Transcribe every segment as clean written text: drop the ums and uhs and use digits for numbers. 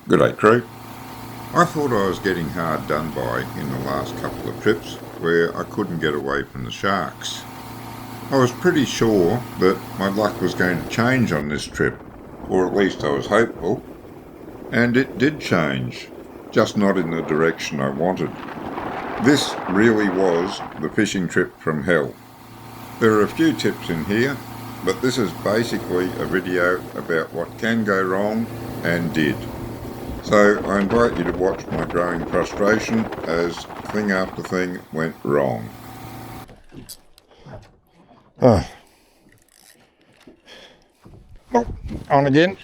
G'day crew. I thought I was getting hard done by in the last couple of trips where I couldn't get away from the sharks. I was pretty sure that my luck was going to change on this trip, or at least I was hopeful, and it did change, just not in the direction I wanted. This really was the fishing trip from hell. There are a few tips in here, but this is basically a video about what can go wrong and did. So I invite you to watch my growing frustration as thing after thing went wrong. Oh, on again.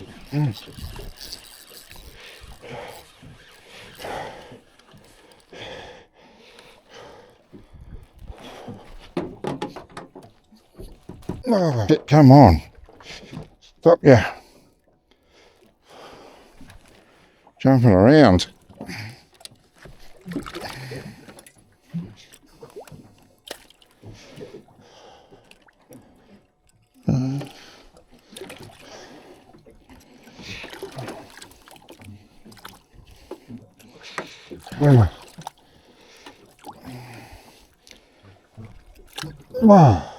Oh, come on. Stop you jumping around. Wow.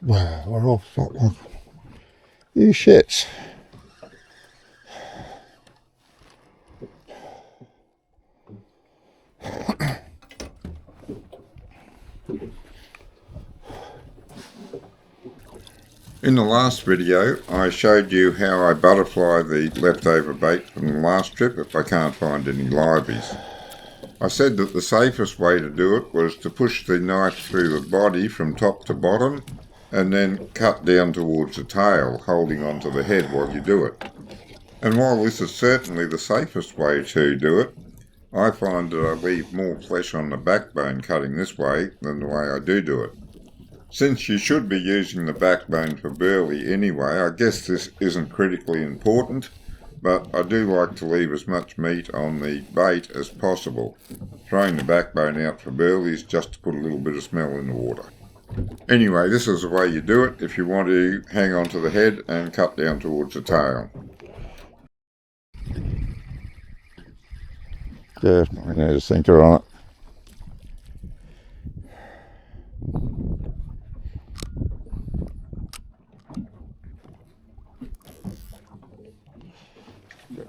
Wow, we're all fucking you shits. In the last video, I showed you how I butterfly the leftover bait from the last trip if I can't find any liveys. I said that the safest way to do it was to push the knife through the body from top to bottom and then cut down towards the tail, holding onto the head while you do it. And while this is certainly the safest way to do it, I find that I leave more flesh on the backbone cutting this way than the way I do it. Since you should be using the backbone for burley anyway, I guess this isn't critically important, but I do like to leave as much meat on the bait as possible. Throwing the backbone out for burley is just to put a little bit of smell in the water. Anyway, this is the way you do it if you want to hang on to the head and cut down towards the tail. Definitely need a sinker on it.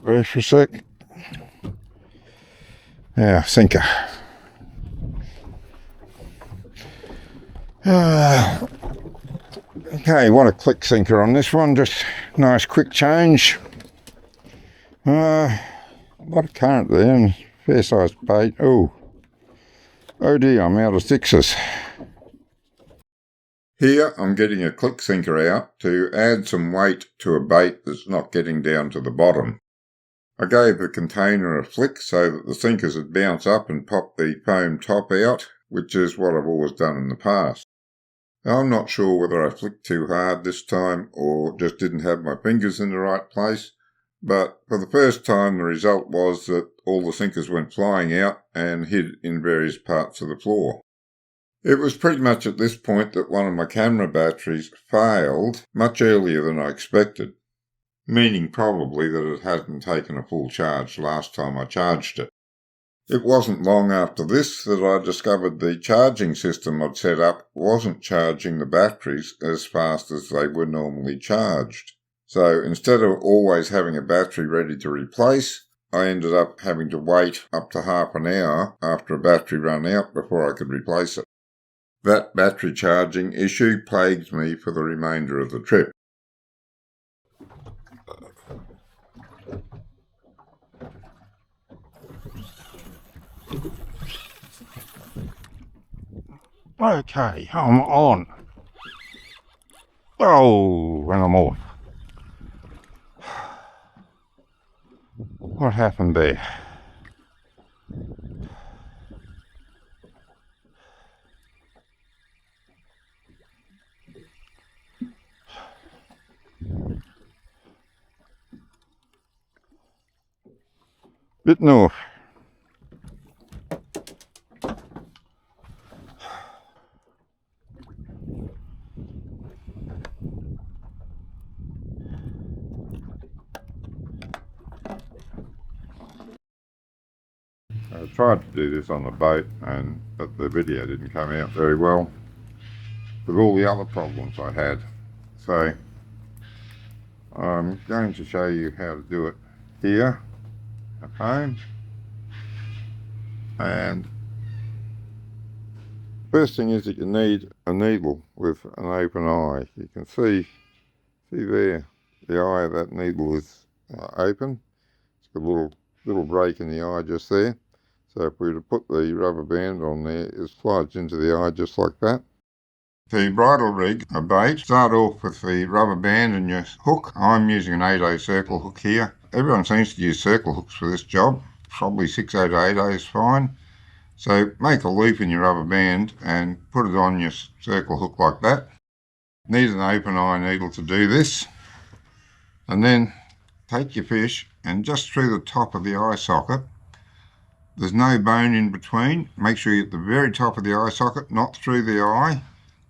Wait for a sec. Yeah, sinker. Okay, want a Klik sinker on this one, just nice quick change. A lot of current there and fair sized bait. Oh dear, I'm out of sixes. Here I'm getting a Klik sinker out to add some weight to a bait that's not getting down to the bottom. I gave the container a flick so that the sinkers would bounce up and pop the foam top out, which is what I've always done in the past. Now, I'm not sure whether I flicked too hard this time or just didn't have my fingers in the right place, but for the first time the result was that all the sinkers went flying out and hid in various parts of the floor. It was pretty much at this point that one of my camera batteries failed much earlier than I expected, meaning probably that it hadn't taken a full charge last time I charged it. It wasn't long after this that I discovered the charging system I'd set up wasn't charging the batteries as fast as they were normally charged. So instead of always having a battery ready to replace, I ended up having to wait up to half an hour after a battery ran out before I could replace it. That battery charging issue plagued me for the remainder of the trip. Okay, I'm on. Oh, and I'm off. What happened there? bit north. I tried to do this on the boat, but the video didn't come out very well with all the other problems I had. So I'm going to show you how to do it here at home. And first thing is that you need a needle with an open eye. You can see there, the eye of that needle is open. It's got a little break in the eye just there. So if we were to put the rubber band on there, it slides into the eye just like that. To bridle rig a bait, start off with the rubber band and your hook. I'm using an 8/0 circle hook here. Everyone seems to use circle hooks for this job. Probably 6/0 to 8/0 is fine. So make a loop in your rubber band and put it on your circle hook like that. Need an open eye needle to do this. And then take your fish and just through the top of the eye socket. There's no bone in between. Make sure you're at the very top of the eye socket, not through the eye,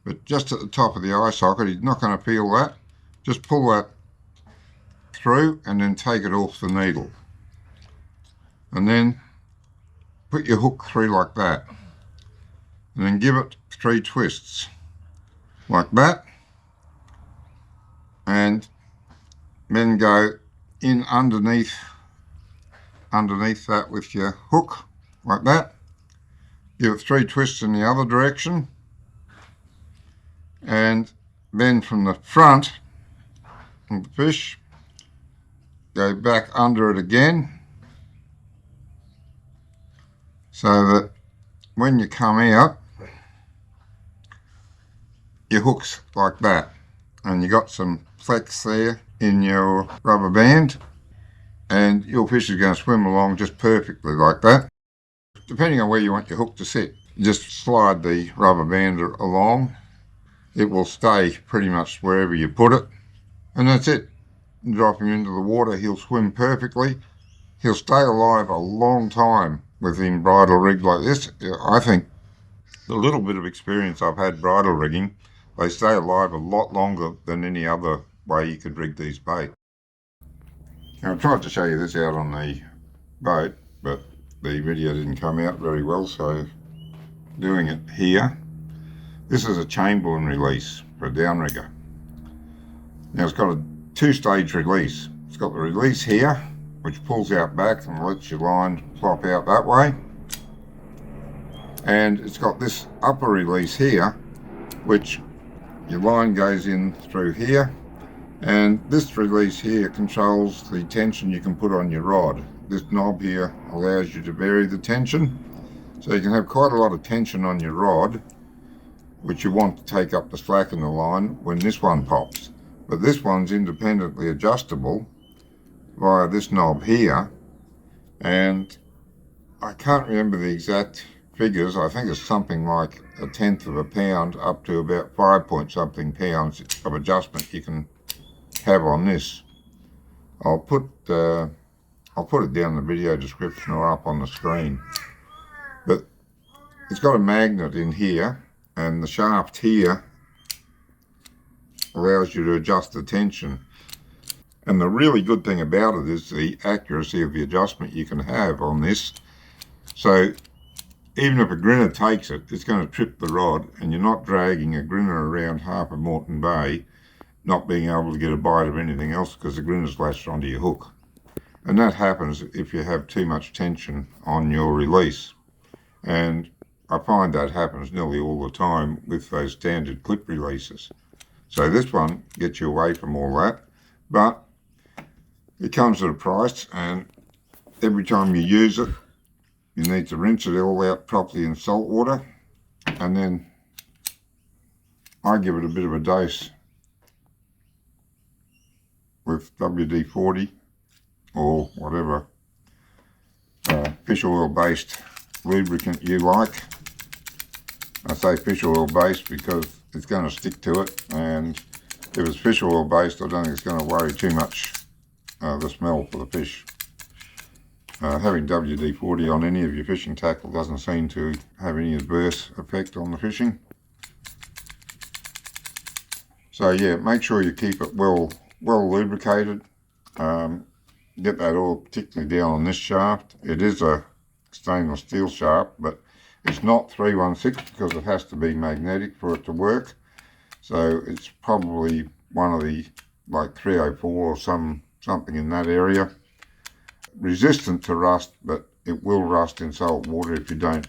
but just at the top of the eye socket. You're not going to feel that. Just pull that through and then take it off the needle. And then put your hook through like that. And then give it 3 twists. Like that. And then go in underneath that with your hook, like that. Give it 3 twists in the other direction. And then from the front of the fish, go back under it again. So that when you come out, your hook's like that. And you got some flex there in your rubber band. And your fish is going to swim along just perfectly like that. Depending on where you want your hook to sit, just slide the rubber band along. It will stay pretty much wherever you put it. And that's it. Drop him into the water, he'll swim perfectly. He'll stay alive a long time within bridle rig like this. I think the little bit of experience I've had bridle rigging, they stay alive a lot longer than any other way you could rig these bait. Now I tried to show you this out on the boat, but the video didn't come out very well, so doing it here. This is a chamberlain release for a downrigger. Now it's got a 2-stage release. It's got the release here, which pulls out back and lets your line plop out that way. And it's got this upper release here, which your line goes in through here. And this release here controls the tension you can put on your rod. This knob here allows you to vary the tension. So you can have quite a lot of tension on your rod, which you want to take up the slack in the line when this one pops. But this one's independently adjustable via this knob here. And I can't remember the exact figures. I think it's something like 1/10 of a pound up to about 5-point-something pounds of adjustment you can have on this. I'll put it down in the video description or up on the screen. But it's got a magnet in here, and the shaft here allows you to adjust the tension. And the really good thing about it is the accuracy of the adjustment you can have on this. So even if a grinner takes it, it's going to trip the rod, and you're not dragging a grinner around half of Moreton Bay not being able to get a bite of anything else because the grinner's latched onto your hook. And that happens if you have too much tension on your release. And I find that happens nearly all the time with those standard clip releases. So this one gets you away from all that, but it comes at a price, and every time you use it, you need to rinse it all out properly in salt water. And then I give it a bit of a dose with WD-40 or whatever fish oil based lubricant you like. I say fish oil based because it's going to stick to it, and if it's fish oil based, I don't think it's going to worry too much the smell for the fish. Having WD-40 on any of your fishing tackle doesn't seem to have any adverse effect on the fishing. So yeah, make sure you keep it well lubricated. Get that oil particularly down on this shaft. It is a stainless steel shaft, but it's not 316 because it has to be magnetic for it to work. So it's probably one of the like 304 or something in that area. Resistant to rust, but it will rust in salt water if you don't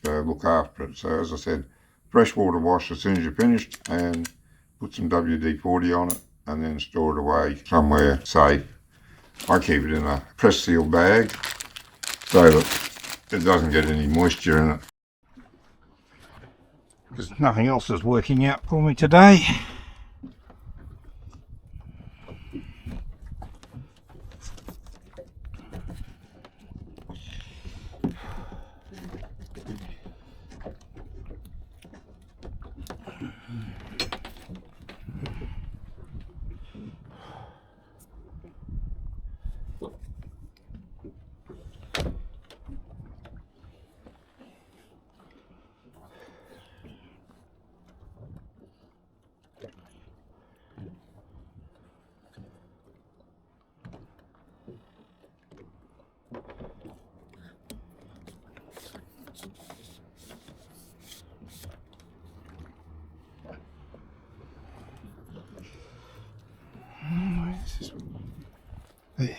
look after it. So as I said, freshwater wash as soon as you're finished and put some WD-40 on it and then store it away somewhere safe. I keep it in a press seal bag so that it doesn't get any moisture in it. Because nothing else is working out for me today. There.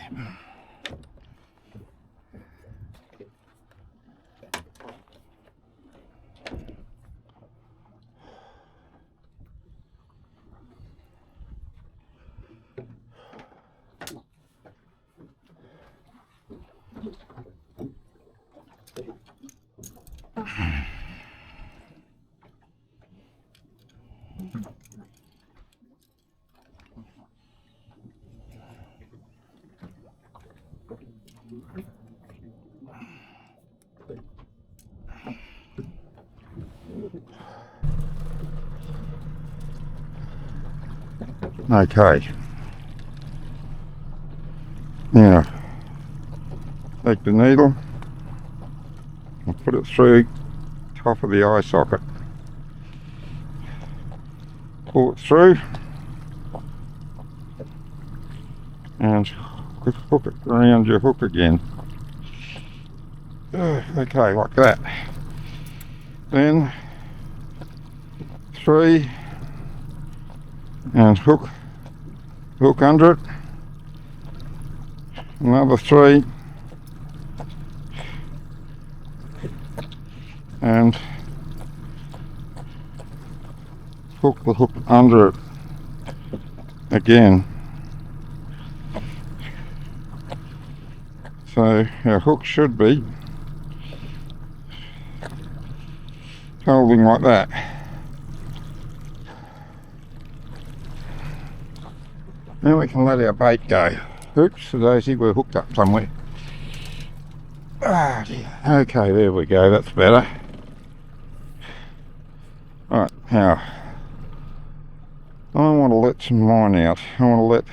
Okay. Now, take the needle and put it through top of the eye socket. Pull it through and hook it around your hook again. Okay, like that. Then 3 and hook under it. Another 3 and hook the hook under it again. So our hook should be holding like that. Now we can let our bait go. Oops, Daisy, we're hooked up somewhere. Ah dear. Okay, there we go, that's better. Right, now I want to let some line out. I want to let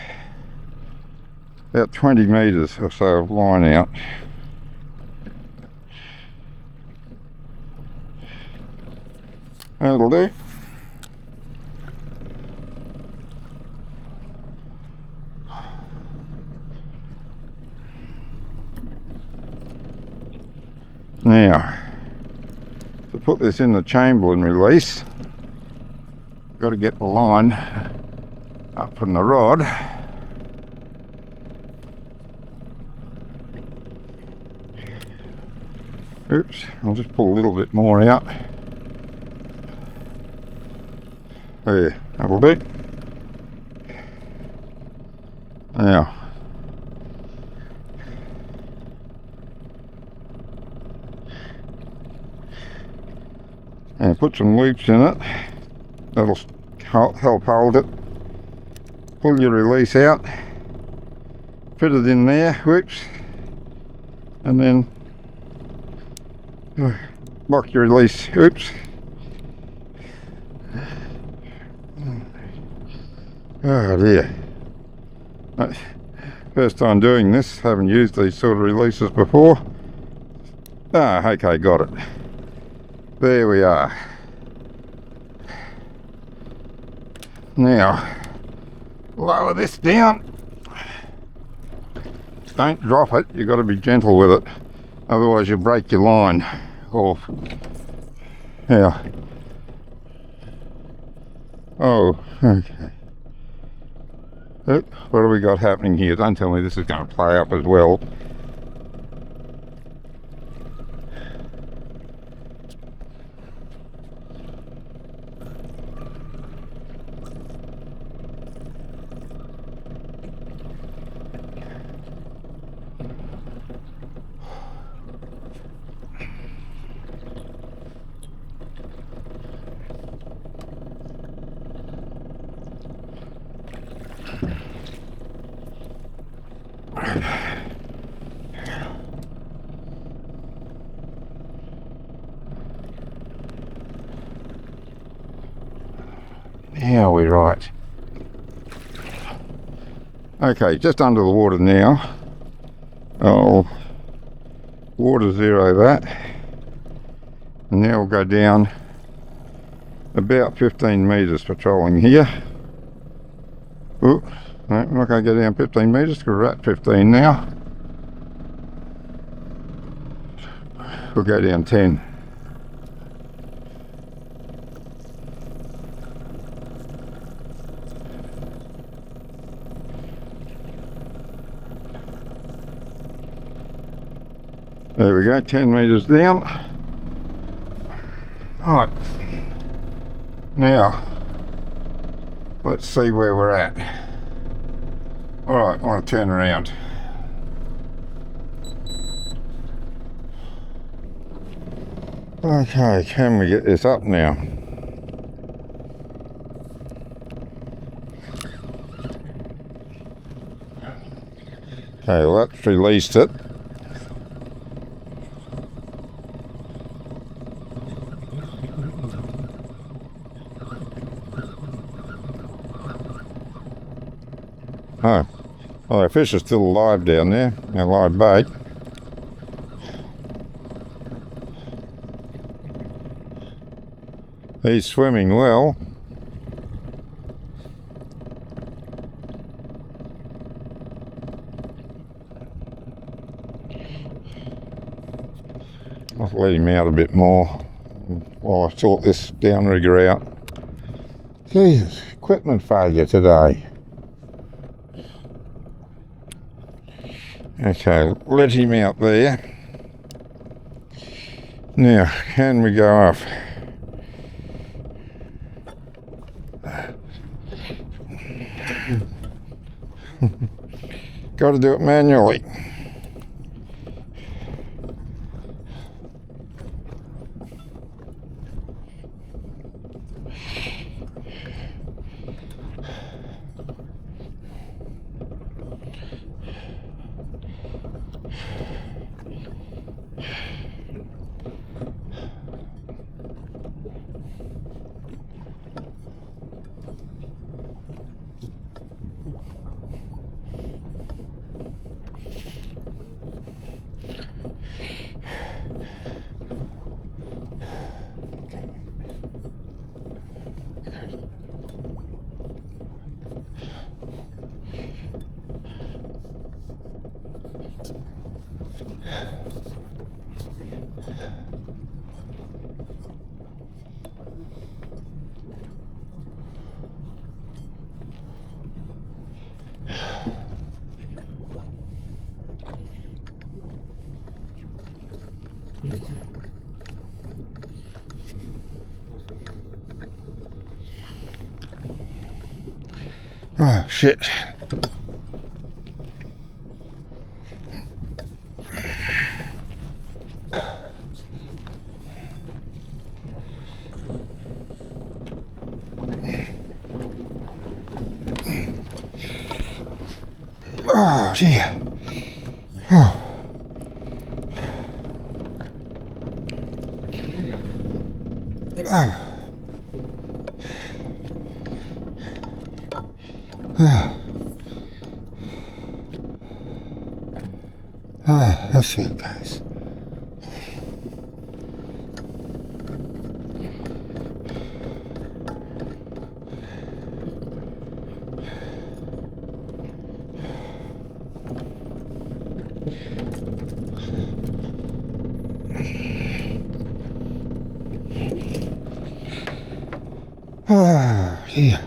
about 20 metres or so of line out. That'll do. Now, to put this in the chamber and release, got to get the line up in the rod. Oops, I'll just pull a little bit more out. There, that'll do. Now, and put some loops in it. That'll help hold it. Pull your release out, fit it in there, whoops, and then lock your release, oops. Oh dear. First time doing this, haven't used these sort of releases before. Ah, okay, got it. There we are. Now, lower this down. Don't drop it, you've got to be gentle with it, otherwise you'll break your line off. Now, oh, okay. Oop, what have we got happening here? Don't tell me this is going to play up as well. Now we're right. Okay, just under the water now. I'll water zero that. And now we'll go down about 15 metres patrolling here. Ooh, no, I'm not going to go down 15 metres because we're at 15 now. We'll go down 10. There we go, 10 metres down. Right, now let's see where we're at. Alright, I want to turn around. Okay, can we get this up now? Okay, well that's released it. Oh, well, the fish are still alive down there, our live bait. He's swimming well. I'll let him out a bit more while I sort this downrigger out. Jesus, equipment failure today. Okay, let him out there. Now, can we go off? Got to do it manually. Oh, shit. Oh, dear. Oh. Oh. Ah, let's see it goes. Ah, yeah.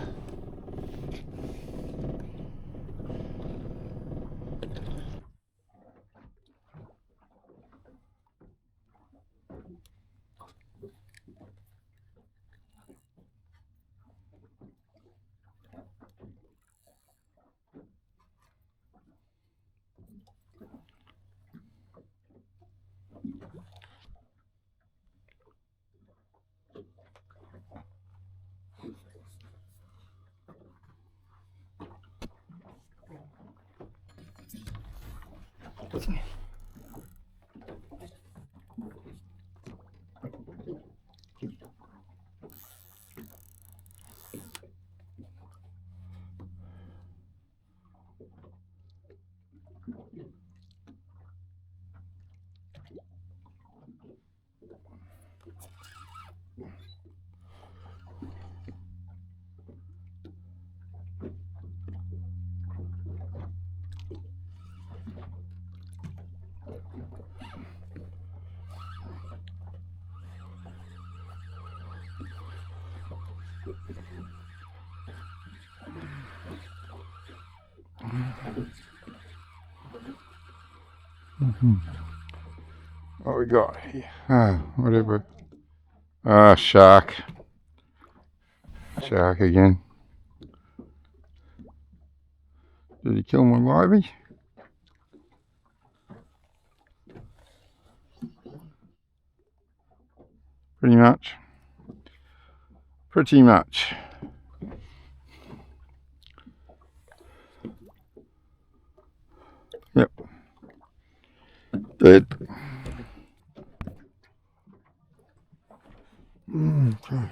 What we got here? Whatever. Shark. Shark again. Did he kill my livey? Pretty much. Pretty much. Yep. Dead. Okay.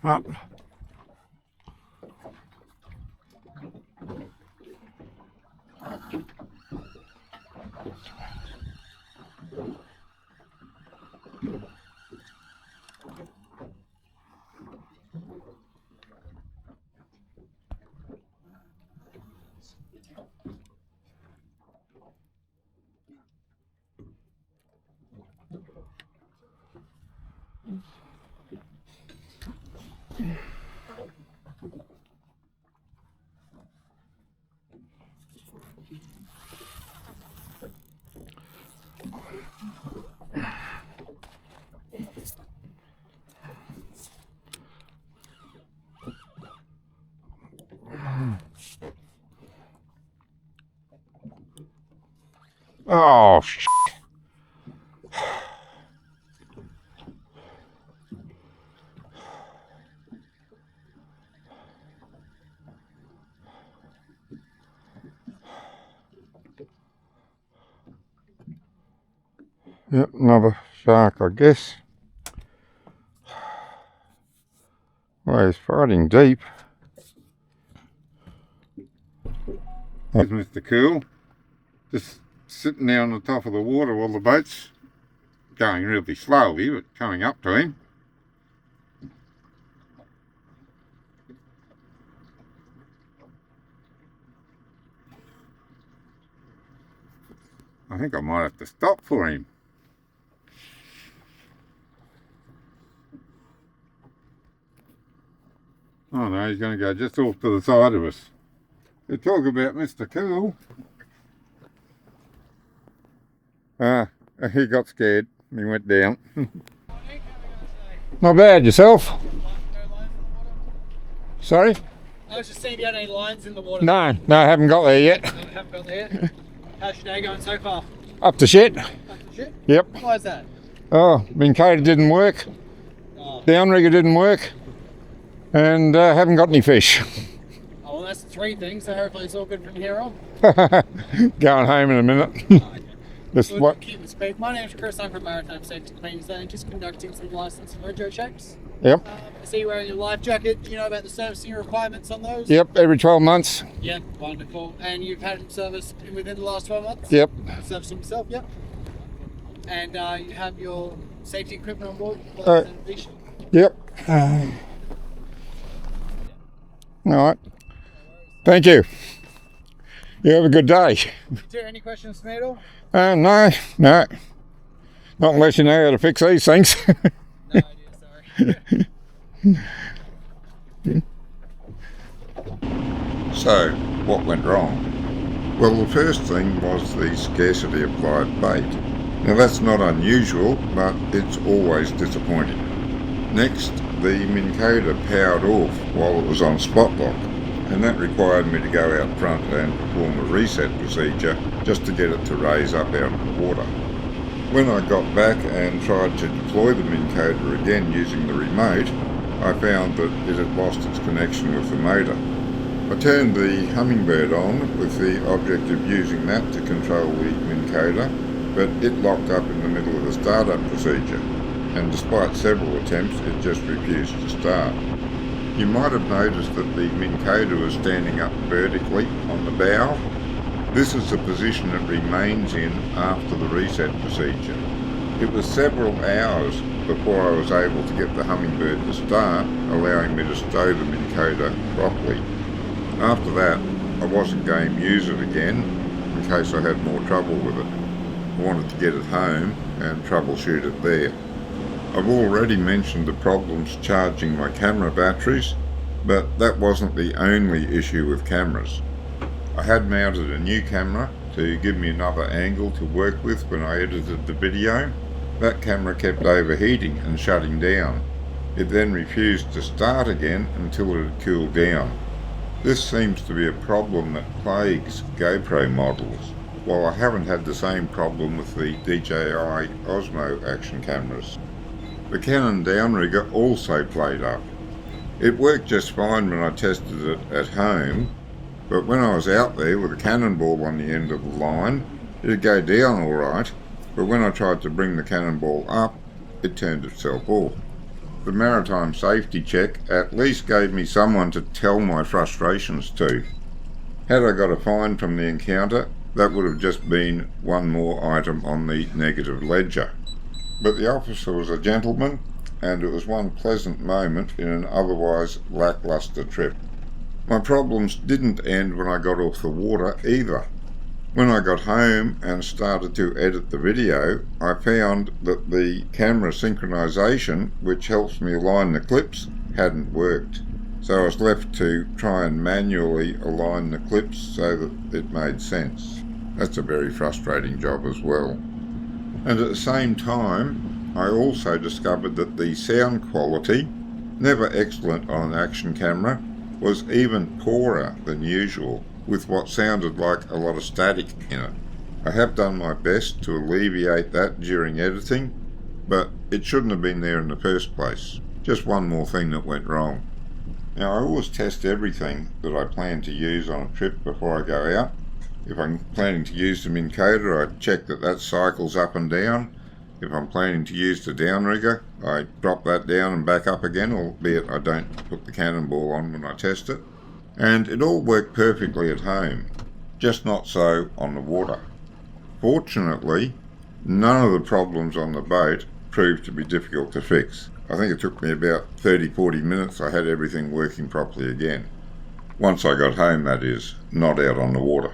Up. Oh, shit. Yep, another shark, I guess. Well, he's fighting deep. There's Mr. Cool, just sitting there on the top of the water while the boat's going really slowly, but coming up to him. I think I might have to stop for him. Oh no, he's going to go just off to the side of us. They talk about Mr. Cool. He got scared. He went down. Not bad, yourself? Sorry? I was just seeing if you had any lines in the water. No, I haven't got there yet. No, haven't got there yet. How's your day going so far? Up to shit. Up to shit? Yep. Why is that? Oh, Mincator didn't work. Oh. Downrigger didn't work. and haven't got any fish. Oh, well, that's 3 things, so hopefully it's all good from here on. Going home in a minute. This Good, what? keep the speed. My name's Chris, I'm from Maritime Safety Queensland, just conducting some license and rego checks. Yep. I see you're wearing your life jacket. Do you know about the servicing requirements on those? Yep. Every 12 months. Yeah, wonderful. And you've had them serviced within the last 12 months? Yep. Servicing yourself, yep. And you have your safety equipment on board? Yep. All right. Thank you. You have a good day. Is there any questions for me at all? No. Not unless you know how to fix these things. No idea, sorry. So, what went wrong? Well, the first thing was the scarcity of live bait. Now that's not unusual, but it's always disappointing. Next, the Minkoda powered off while it was on spot lock, and that required me to go out front and perform a reset procedure just to get it to raise up out of the water. When I got back and tried to deploy the Minkoda again using the remote, I found that it had lost its connection with the motor. I turned the Hummingbird on with the object of using that to control the Minkoda, but it locked up in the middle of the startup procedure, and despite several attempts it just refused to start. You might have noticed that the Minkoda was standing up vertically on the bow. This is the position it remains in after the reset procedure. It was several hours before I was able to get the Hummingbird to start, allowing me to stow the Minkoda properly. After that, I wasn't game to use it again in case I had more trouble with it. I wanted to get it home and troubleshoot it there. I've already mentioned the problems charging my camera batteries, but that wasn't the only issue with cameras. I had mounted a new camera to give me another angle to work with when I edited the video. That camera kept overheating and shutting down. It then refused to start again until it had cooled down. This seems to be a problem that plagues GoPro models, while I haven't had the same problem with the DJI Osmo action cameras. The Canon Downrigger also played up. It worked just fine when I tested it at home, but when I was out there with a cannonball on the end of the line, it'd go down alright, but when I tried to bring the cannonball up, it turned itself off. The Maritime safety check at least gave me someone to tell my frustrations to. Had I got a fine from the encounter, that would have just been one more item on the negative ledger. But the officer was a gentleman, and it was one pleasant moment in an otherwise lackluster trip. My problems didn't end when I got off the water either. When I got home and started to edit the video, I found that the camera synchronization, which helps me align the clips, hadn't worked. So I was left to try and manually align the clips so that it made sense. That's a very frustrating job as well. And at the same time, I also discovered that the sound quality, never excellent on an action camera, was even poorer than usual, with what sounded like a lot of static in it. I have done my best to alleviate that during editing, but it shouldn't have been there in the first place. Just one more thing that went wrong. Now, I always test everything that I plan to use on a trip before I go out. If I'm planning to use the Minkoda, I check that that cycles up and down. If I'm planning to use the Downrigger, I drop that down and back up again, albeit I don't put the cannonball on when I test it. And it all worked perfectly at home, just not so on the water. Fortunately, none of the problems on the boat proved to be difficult to fix. I think it took me about 30-40 minutes. I had everything working properly again. Once I got home, that is, not out on the water.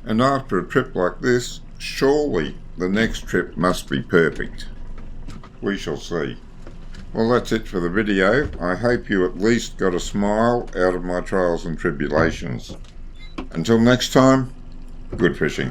And after a trip like this, surely the next trip must be perfect. We shall see. Well, that's it for the video. I hope you at least got a smile out of my trials and tribulations. Until next time, good fishing.